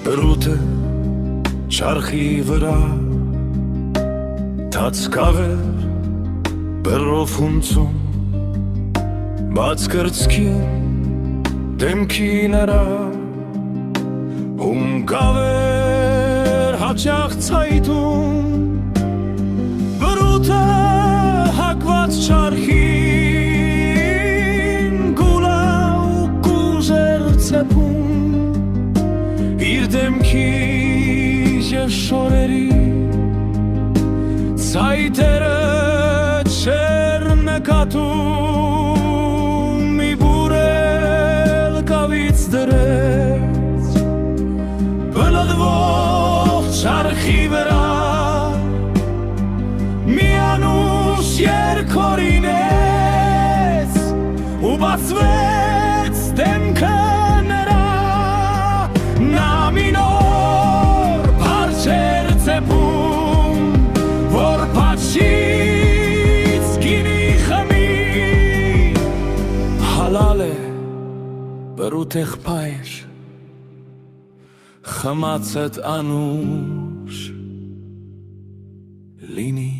բրուտը չարխի վրա թացկավեր բրով հունցում բաց կրծքին դեմքի նրա հունկավեր հաճախ ցայտում բրուտը հակված չարխին գուլա ու կուժեր ծեփում իր դեմքի և շորերի ցայտերը չեր նկատում մի բուրել կավից դրեց բլդվող չարխի վրա մի անուշ երկորինեց ու բացվեց դեմքը նրա նա մի նոր փարչեր ծեփում որ փաչից գինի խմի հալալ է բրուտ եղբայր խմացդ անուշ լինի